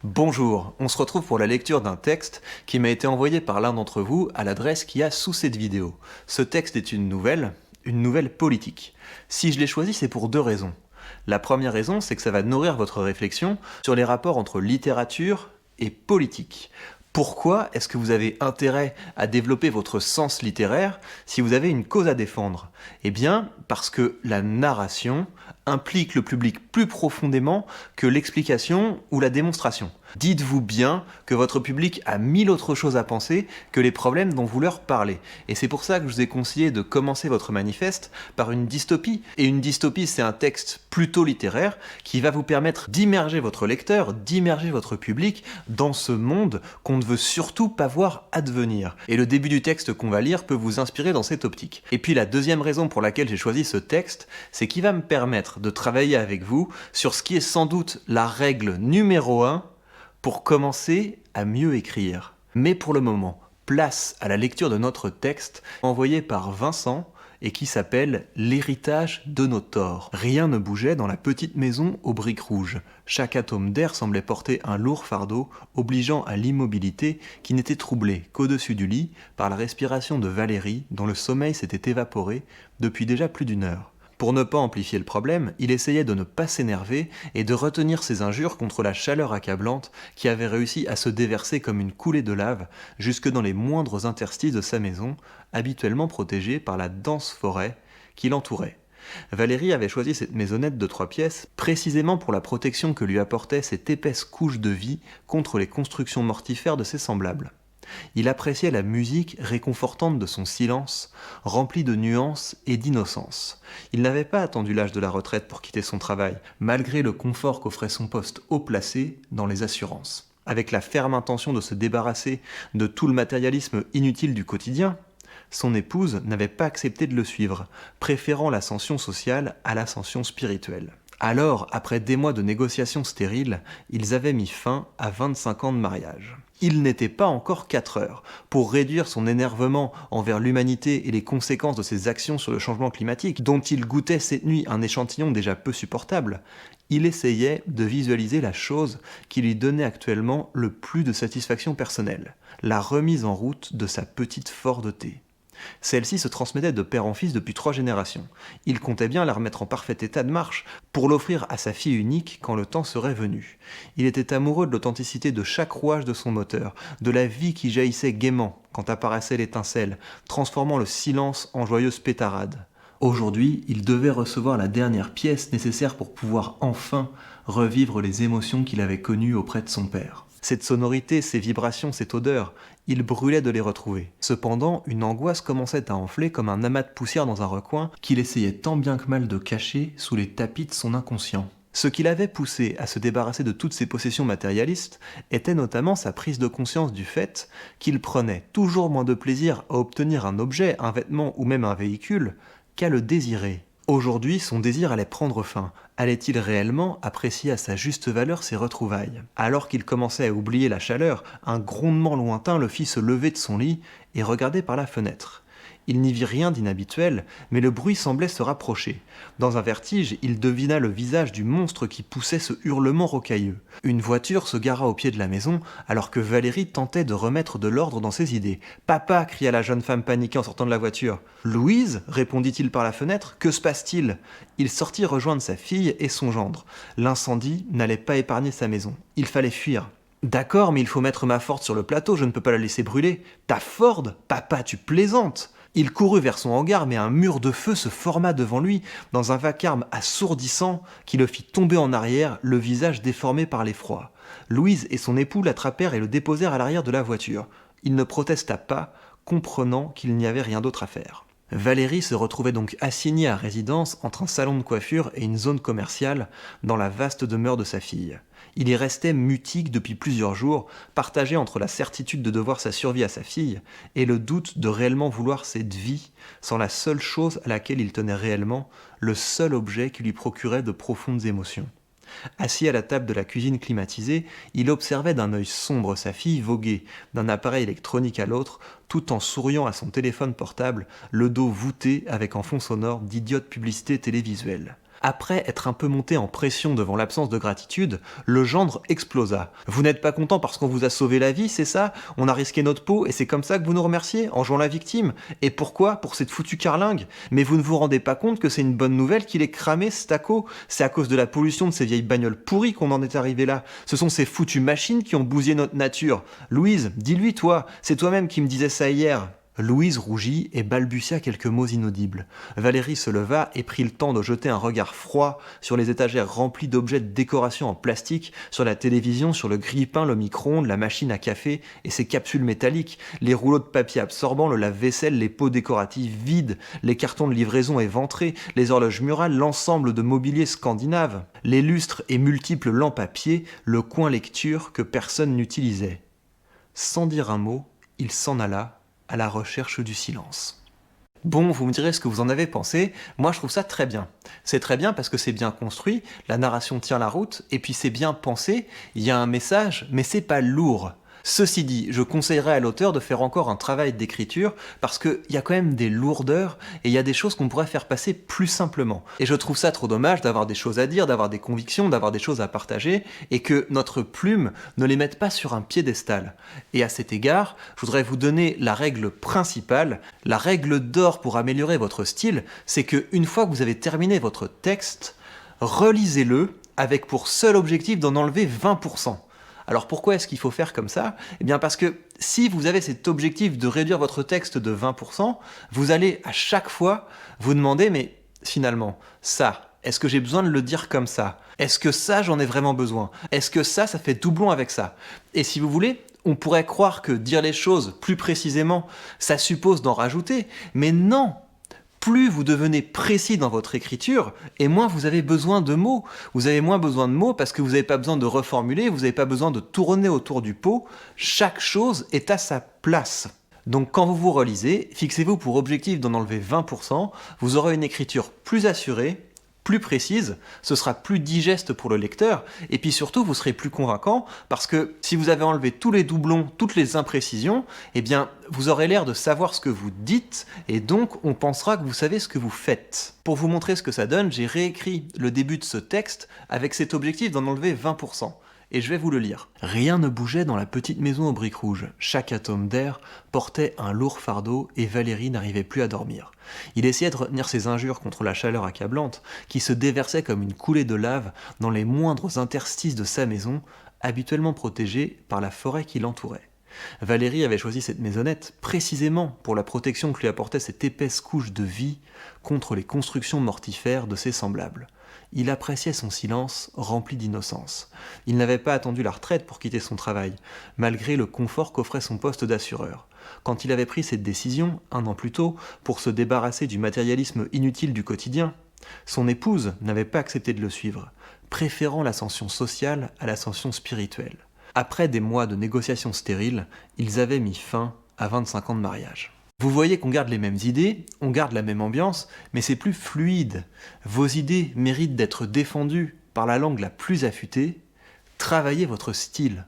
Bonjour, on se retrouve pour la lecture d'un texte qui m'a été envoyé par l'un d'entre vous à l'adresse qu'il y a sous cette vidéo. Ce texte est une nouvelle politique. Si je l'ai choisi, c'est pour deux raisons. La première raison, c'est que ça va nourrir votre réflexion sur les rapports entre littérature et politique. Pourquoi est-ce que vous avez intérêt à développer votre sens littéraire si vous avez une cause à défendre? Eh bien, parce que la narration implique le public plus profondément que l'explication ou la démonstration. Dites-vous bien que votre public a mille autres choses à penser que les problèmes dont vous leur parlez. Et c'est pour ça que je vous ai conseillé de commencer votre manifeste par une dystopie. Et une dystopie, c'est un texte plutôt littéraire qui va vous permettre d'immerger votre lecteur, d'immerger votre public dans ce monde qu'on ne veut surtout pas voir advenir. Et le début du texte qu'on va lire peut vous inspirer dans cette optique. Et puis la deuxième raison pour laquelle j'ai choisi ce texte, c'est qu'il va me permettre de travailler avec vous sur ce qui est sans doute la règle numéro 1 pour commencer à mieux écrire. Mais pour le moment, place à la lecture de notre texte envoyé par Vincent et qui s'appelle « L'héritage de nos torts ». Rien ne bougeait dans la petite maison aux briques rouges. Chaque atome d'air semblait porter un lourd fardeau, obligeant à l'immobilité qui n'était troublée qu'au-dessus du lit par la respiration de Valérie dont le sommeil s'était évaporé depuis déjà plus d'une heure. Pour ne pas amplifier le problème, il essayait de ne pas s'énerver et de retenir ses injures contre la chaleur accablante qui avait réussi à se déverser comme une coulée de lave jusque dans les moindres interstices de sa maison, habituellement protégée par la dense forêt qui l'entourait. Valérie avait choisi cette maisonnette de 3 pièces précisément pour la protection que lui apportait cette épaisse couche de vie contre les constructions mortifères de ses semblables. Il appréciait la musique réconfortante de son silence, rempli de nuances et d'innocence. Il n'avait pas attendu l'âge de la retraite pour quitter son travail, malgré le confort qu'offrait son poste haut placé dans les assurances. Avec la ferme intention de se débarrasser de tout le matérialisme inutile du quotidien, son épouse n'avait pas accepté de le suivre, préférant l'ascension sociale à l'ascension spirituelle. Alors, après des mois de négociations stériles, ils avaient mis fin à 25 ans de mariage. Il n'était pas encore 4 heures. Pour réduire son énervement envers l'humanité et les conséquences de ses actions sur le changement climatique, dont il goûtait cette nuit un échantillon déjà peu supportable, il essayait de visualiser la chose qui lui donnait actuellement le plus de satisfaction personnelle, la remise en route de sa petite Ford T. Celle-ci se transmettait de père en fils depuis 3 générations. Il comptait bien la remettre en parfait état de marche pour l'offrir à sa fille unique quand le temps serait venu. Il était amoureux de l'authenticité de chaque rouage de son moteur, de la vie qui jaillissait gaiement quand apparaissait l'étincelle, transformant le silence en joyeuse pétarade. Aujourd'hui, il devait recevoir la dernière pièce nécessaire pour pouvoir enfin revivre les émotions qu'il avait connues auprès de son père. Cette sonorité, ces vibrations, cette odeur, il brûlait de les retrouver. Cependant, une angoisse commençait à enfler comme un amas de poussière dans un recoin qu'il essayait tant bien que mal de cacher sous les tapis de son inconscient. Ce qui l'avait poussé à se débarrasser de toutes ses possessions matérialistes était notamment sa prise de conscience du fait qu'il prenait toujours moins de plaisir à obtenir un objet, un vêtement ou même un véhicule qu'à le désirer. Aujourd'hui, son désir allait prendre fin. Allait-il réellement apprécier à sa juste valeur ses retrouvailles? Alors qu'il commençait à oublier la chaleur, un grondement lointain le fit se lever de son lit et regarder par la fenêtre. Il n'y vit rien d'inhabituel, mais le bruit semblait se rapprocher. Dans un vertige, il devina le visage du monstre qui poussait ce hurlement rocailleux. Une voiture se gara au pied de la maison, alors que Valérie tentait de remettre de l'ordre dans ses idées. « Papa !» cria la jeune femme paniquée en sortant de la voiture. « Louise ?» répondit-il par la fenêtre. « Que se passe-t-il » Il sortit rejoindre sa fille et son gendre. L'incendie n'allait pas épargner sa maison. Il fallait fuir. « D'accord, mais il faut mettre ma Ford sur le plateau, je ne peux pas la laisser brûler. »« Ta Ford ? Papa, tu plaisantes !» Il courut vers son hangar, mais un mur de feu se forma devant lui, dans un vacarme assourdissant qui le fit tomber en arrière, le visage déformé par l'effroi. Louise et son époux l'attrapèrent et le déposèrent à l'arrière de la voiture. Il ne protesta pas, comprenant qu'il n'y avait rien d'autre à faire. Valérie se retrouvait donc assignée à résidence entre un salon de coiffure et une zone commerciale dans la vaste demeure de sa fille. Il y restait mutique depuis plusieurs jours, partagé entre la certitude de devoir sa survie à sa fille et le doute de réellement vouloir cette vie sans la seule chose à laquelle il tenait réellement, le seul objet qui lui procurait de profondes émotions. Assis à la table de la cuisine climatisée, il observait d'un œil sombre sa fille voguer d'un appareil électronique à l'autre, tout en souriant à son téléphone portable, le dos voûté avec en fond sonore d'idiotes publicités télévisuelles. Après être un peu monté en pression devant l'absence de gratitude, le gendre explosa. Vous n'êtes pas content parce qu'on vous a sauvé la vie, c'est ça? On a risqué notre peau et c'est comme ça que vous nous remerciez, en jouant la victime? Et pourquoi? Pour cette foutue carlingue? Mais vous ne vous rendez pas compte que c'est une bonne nouvelle qu'il ait cramé ce taco? C'est à cause de la pollution de ces vieilles bagnoles pourries qu'on en est arrivé là. Ce sont ces foutues machines qui ont bousillé notre nature. Louise, dis-lui toi, c'est toi-même qui me disais ça hier. Louise rougit et balbutia quelques mots inaudibles. Valérie se leva et prit le temps de jeter un regard froid sur les étagères remplies d'objets de décoration en plastique, sur la télévision, sur le grille-pain, le micro-ondes, la machine à café et ses capsules métalliques, les rouleaux de papier absorbant, le lave-vaisselle, les pots décoratifs vides, les cartons de livraison éventrés, les horloges murales, l'ensemble de mobilier scandinave, les lustres et multiples lampes à pied, le coin lecture que personne n'utilisait. Sans dire un mot, il s'en alla à la recherche du silence. Bon, vous me direz ce que vous en avez pensé, moi je trouve ça très bien. C'est très bien parce que c'est bien construit, la narration tient la route, et puis c'est bien pensé, il y a un message, mais c'est pas lourd. Ceci dit, je conseillerais à l'auteur de faire encore un travail d'écriture parce qu'il y a quand même des lourdeurs et il y a des choses qu'on pourrait faire passer plus simplement. Et je trouve ça trop dommage d'avoir des choses à dire, d'avoir des convictions, d'avoir des choses à partager et que notre plume ne les mette pas sur un piédestal. Et à cet égard, je voudrais vous donner la règle principale, la règle d'or pour améliorer votre style, c'est que une fois que vous avez terminé votre texte, relisez-le avec pour seul objectif d'en enlever 20%. Alors pourquoi est-ce qu'il faut faire comme ça? Eh bien parce que si vous avez cet objectif de réduire votre texte de 20%, vous allez à chaque fois vous demander mais finalement, ça, est-ce que j'ai besoin de le dire comme ça? Est-ce que ça, j'en ai vraiment besoin? Est-ce que ça fait doublon avec ça? Et si vous voulez, on pourrait croire que dire les choses plus précisément, ça suppose d'en rajouter, mais non! Plus vous devenez précis dans votre écriture, et moins vous avez besoin de mots. Vous avez moins besoin de mots parce que vous n'avez pas besoin de reformuler, vous n'avez pas besoin de tourner autour du pot. Chaque chose est à sa place. Donc quand vous vous relisez, fixez-vous pour objectif d'en enlever 20%, vous aurez une écriture plus assurée, plus précise, ce sera plus digeste pour le lecteur, et puis surtout vous serez plus convaincant, parce que si vous avez enlevé tous les doublons, toutes les imprécisions, eh bien vous aurez l'air de savoir ce que vous dites, et donc on pensera que vous savez ce que vous faites. Pour vous montrer ce que ça donne, j'ai réécrit le début de ce texte avec cet objectif d'en enlever 20%. Et je vais vous le lire. Rien ne bougeait dans la petite maison aux briques rouges. Chaque atome d'air portait un lourd fardeau et Valérie n'arrivait plus à dormir. Il essayait de retenir ses injures contre la chaleur accablante qui se déversait comme une coulée de lave dans les moindres interstices de sa maison, habituellement protégée par la forêt qui l'entourait. Valérie avait choisi cette maisonnette précisément pour la protection que lui apportait cette épaisse couche de vie contre les constructions mortifères de ses semblables. Il appréciait son silence rempli d'innocence. Il n'avait pas attendu la retraite pour quitter son travail, malgré le confort qu'offrait son poste d'assureur. Quand il avait pris cette décision, 1 an plus tôt, pour se débarrasser du matérialisme inutile du quotidien, son épouse n'avait pas accepté de le suivre, préférant l'ascension sociale à l'ascension spirituelle. Après des mois de négociations stériles, ils avaient mis fin à 25 ans de mariage. Vous voyez qu'on garde les mêmes idées, on garde la même ambiance, mais c'est plus fluide. Vos idées méritent d'être défendues par la langue la plus affûtée. Travaillez votre style.